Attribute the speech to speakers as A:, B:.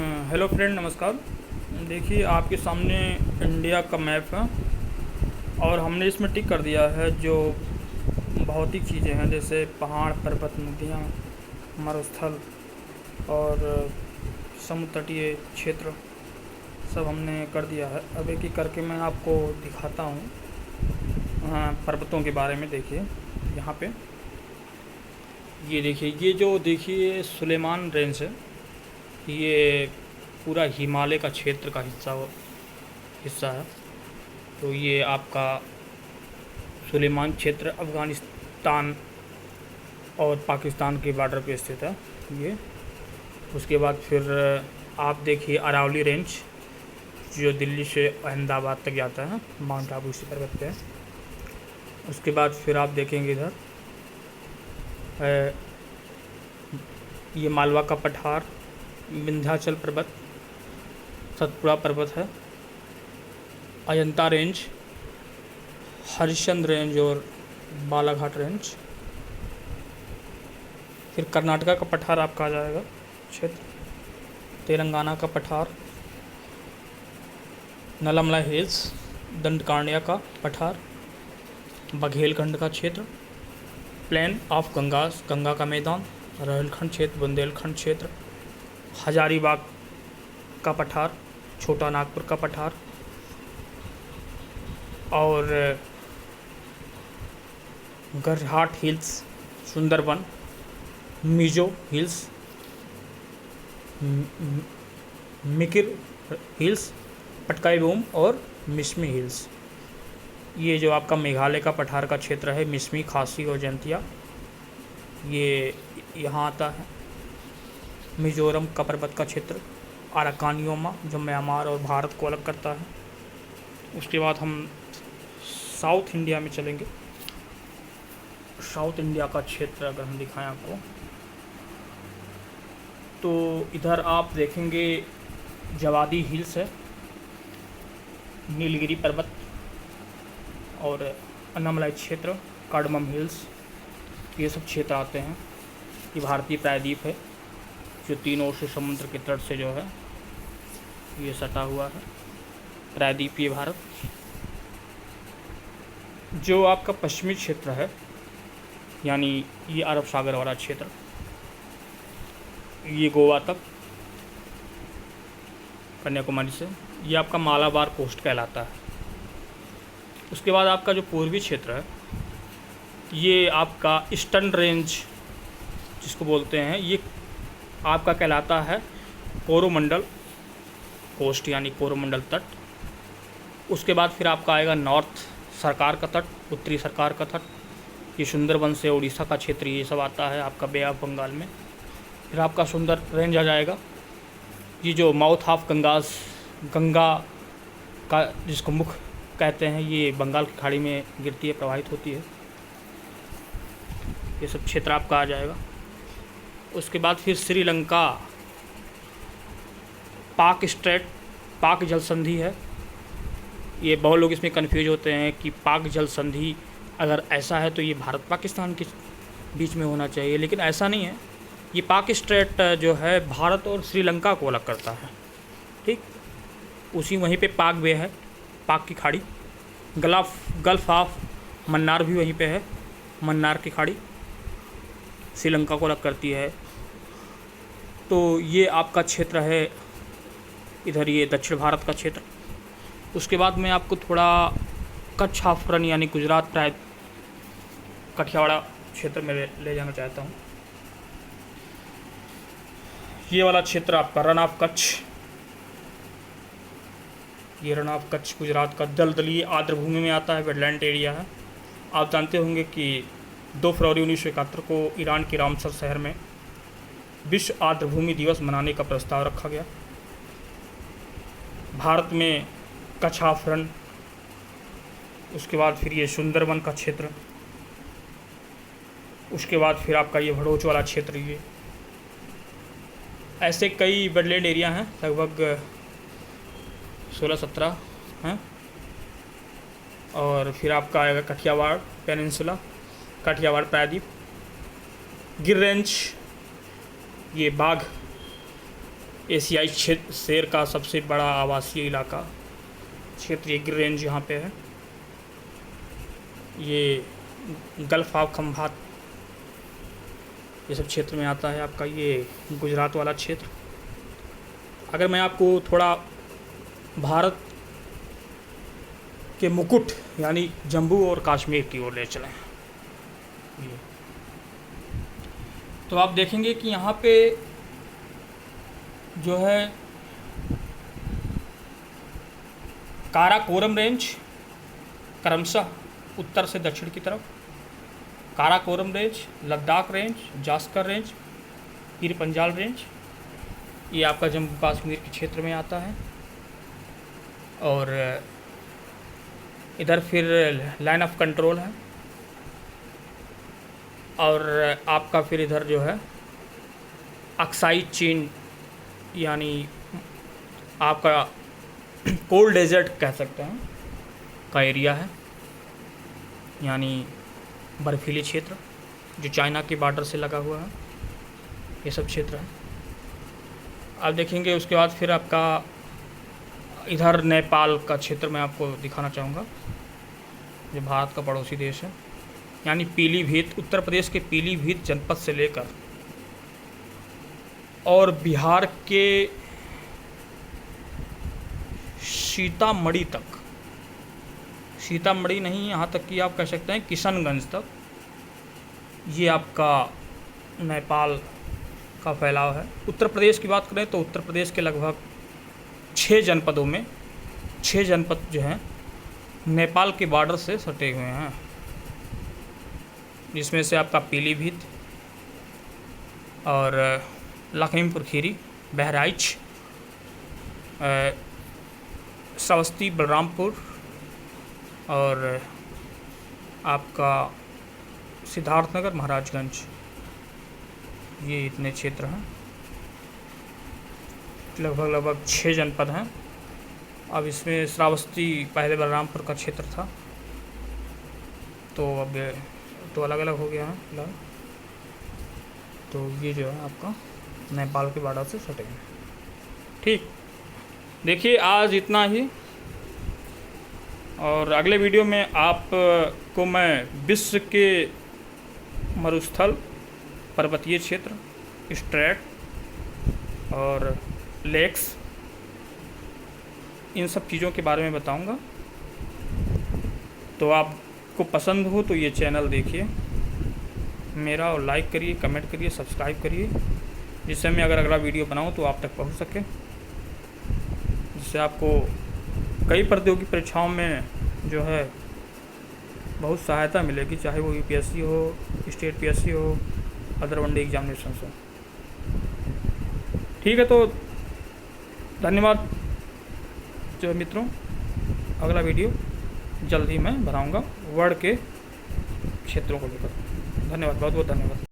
A: Hello friend, नमस्कार। देखिए, आपके सामने इंडिया का मैप है और हमने इसमें टिक कर दिया है जो भौतिक चीज़ें हैं, जैसे पहाड़, पर्वत, नदियाँ, मरुस्थल और समुद्र तटीय क्षेत्र, सब हमने कर दिया है। अब एक एक करके मैं आपको दिखाता हूँ। पर्वतों के बारे में देखिए यहाँ पे। ये देखिए, ये जो देखिए सुलेमान रेंज है, ये पूरा हिमालय का क्षेत्र का हिस्सा है। तो ये आपका सुलेमान क्षेत्र अफ़गानिस्तान और पाकिस्तान के बॉर्डर पे स्थित है ये। उसके बाद फिर आप देखिए अरावली रेंज, जो दिल्ली से अहमदाबाद तक जाता है, माउंट आबू इसी पर्वत पे है। उसके बाद फिर आप देखेंगे इधर ये मालवा का पठार, विंध्याचल पर्वत, सतपुड़ा पर्वत है, अजंता रेंज, हरिश्चंद्र रेंज और बालाघाट रेंज। फिर कर्नाटका का पठार आपका आ जाएगा क्षेत्र, तेलंगाना का पठार, नलमला हिल्स, दंडकारण्य का पठार, बघेलखंड का क्षेत्र, प्लेन ऑफ गंगा का मैदान, रोहिलखंड क्षेत्र, बुंदेलखंड क्षेत्र, हजारीबाग का पठार, छोटा नागपुर का पठार और Garhat hills, Sundarban, Mizo hills, Mikir hills, Patkai Bum और मिसमी हिल्स। ये जो आपका मेघालय का पठार का क्षेत्र है, मिसमी, खासी और जंतिया, ये यहाँ आता है। मिजोरम का पर्वत का क्षेत्र, अराकानियोमा, जो म्यांमार और भारत को अलग करता है। उसके बाद हम साउथ इंडिया में चलेंगे। साउथ इंडिया का क्षेत्र अगर हम दिखाएं आपको, तो इधर आप देखेंगे जवादी हिल्स है, नीलगिरी पर्वत और अन्नामलाई क्षेत्र, कार्डमम हिल्स, ये सब क्षेत्र आते हैं। ये भारतीय प्रायद्वीप है जो तीन ओर से समुद्र के तट से जो है ये सटा हुआ है, प्रायद्वीपीय भारत। जो आपका पश्चिमी क्षेत्र है, यानी ये अरब सागर वाला क्षेत्र, ये गोवा तक, कन्याकुमारी से, ये आपका मालाबार कोस्ट कहलाता है। उसके बाद आपका जो पूर्वी क्षेत्र है, ये आपका ईस्टर्न रेंज जिसको बोलते हैं, ये आपका कहलाता है कोरोमंडल कोस्ट, यानी कोरोमंडल तट। उसके बाद फिर आपका आएगा नॉर्थ सरकार का तट, उत्तरी सरकार का तट, ये सुंदरबन से उड़ीसा का क्षेत्र, ये सब आता है आपका बे ऑफ बंगाल में। फिर आपका सुंदर रेंज आ जाएगा, ये जो माउथ ऑफ गंगा का जिसको मुख कहते हैं, ये बंगाल की खाड़ी में गिरती है, प्रवाहित होती है। ये सब क्षेत्र आपका आ जाएगा। उसके बाद फिर श्रीलंका, पाक स्ट्रेट, पाक जल संधि है। ये बहुत लोग इसमें कंफ्यूज होते हैं कि पाक जल संधि अगर ऐसा है तो ये भारत पाकिस्तान के बीच में होना चाहिए, लेकिन ऐसा नहीं है। ये पाक स्ट्रेट जो है भारत और श्रीलंका को अलग करता है, ठीक। उसी वहीं पे पाक बे है, पाक की खाड़ी, गल्फ ऑफ मन्नार भी वहीं पे है, मन्नार की खाड़ी श्रीलंका को अलग करती है। तो ये आपका क्षेत्र है इधर, ये दक्षिण भारत का क्षेत्र। उसके बाद मैं आपको थोड़ा कच्छ ऑफ रन यानी गुजरात कठियावाड़ा क्षेत्र में ले जाना चाहता हूँ। ये वाला क्षेत्र आपका रन ऑफ कच्छ, ये रन ऑफ कच्छ गुजरात का दलदली आर्द्रभूमि में आता है, वेटलैंड एरिया है। आप जानते होंगे कि 2 फरवरी 1971 को ईरान के रामसर शहर में विश्व आर्द्रभूमि दिवस मनाने का प्रस्ताव रखा गया। भारत में कच्छ ऑफ रन, उसके बाद फिर ये सुंदरबन का क्षेत्र, उसके बाद फिर आपका ये भड़ोच वाला क्षेत्र, ये ऐसे कई वेटलैंड एरिया हैं, लगभग 16-17 हैं। और फिर आपका आएगा कठियावाड़ पेनिनसुला, काठियावाड़ प्रायद्वीप, गिर रेंज, ये बाघ एशियाई क्षेत्र शेर का सबसे बड़ा आवासीय इलाका क्षेत्रीय गिर रेंज यहाँ पे है। ये गल्फ ऑफ खंभात ये सब क्षेत्र में आता है आपका ये गुजरात वाला क्षेत्र। अगर मैं आपको थोड़ा भारत के मुकुट यानी जम्मू और कश्मीर की ओर ले चलें तो आप देखेंगे कि यहाँ पे जो है काराकोरम रेंज क्रमशः उत्तर से दक्षिण की तरफ, Karakoram range, Ladakh range, Zanskar range, Pir Panjal range, ये आपका जम्मू कश्मीर के क्षेत्र में आता है। और इधर फिर लाइन ऑफ कंट्रोल है और आपका फिर इधर जो है अक्साई चीन यानी आपका कोल्ड डेजर्ट कह सकते हैं का एरिया है, यानी बर्फीली क्षेत्र जो चाइना के बॉर्डर से लगा हुआ है, ये सब क्षेत्र है। आप देखेंगे उसके बाद फिर आपका इधर नेपाल का क्षेत्र मैं आपको दिखाना चाहूँगा जो भारत का पड़ोसी देश है, यानी पीलीभीत, उत्तर प्रदेश के पीलीभीत जनपद से लेकर और बिहार के सीतामढ़ी तक, सीतामढ़ी नहीं यहाँ तक कि आप कह सकते हैं किशनगंज तक, ये आपका नेपाल का फैलाव है। उत्तर प्रदेश की बात करें तो उत्तर प्रदेश के लगभग 6 जनपदों में 6 जनपद जो हैं नेपाल के बॉर्डर से सटे हुए हैं, जिसमें से आपका पीलीभीत और लखीमपुर खीरी, बहराइच, श्रावस्ती, बलरामपुर और आपका सिद्धार्थनगर, महाराजगंज, ये इतने क्षेत्र हैं। लगभग 6 जनपद हैं। अब इसमें श्रावस्ती पहले बलरामपुर का क्षेत्र था तो अब तो अलग अलग हो गया है फिलहाल। तो ये जो है आपका नेपाल के बॉर्डर से सटे हैं। ठीक, देखिए आज इतना ही, और अगले वीडियो में आपको मैं विश्व के मरुस्थल, पर्वतीय क्षेत्र, स्ट्रेट और लेक्स, इन सब चीज़ों के बारे में बताऊंगा। तो आपको पसंद हो तो ये चैनल देखिए मेरा और लाइक करिए, कमेंट करिए, सब्सक्राइब करिए, जिससे मैं अगर अगला वीडियो बनाऊं तो आप तक पहुंच सके, जिससे आपको कई प्रतियोगी परीक्षाओं में जो है बहुत सहायता मिलेगी, चाहे वो यूपीएससी हो, स्टेट पीएससी हो, अदर वनडे एग्जामिनेशन हो। ठीक है, तो धन्यवाद जो मित्रों, अगला वीडियो जल्द ही मैं बनाऊंगा वर्ल्ड के क्षेत्रों को लेकर। धन्यवाद, बहुत बहुत धन्यवाद।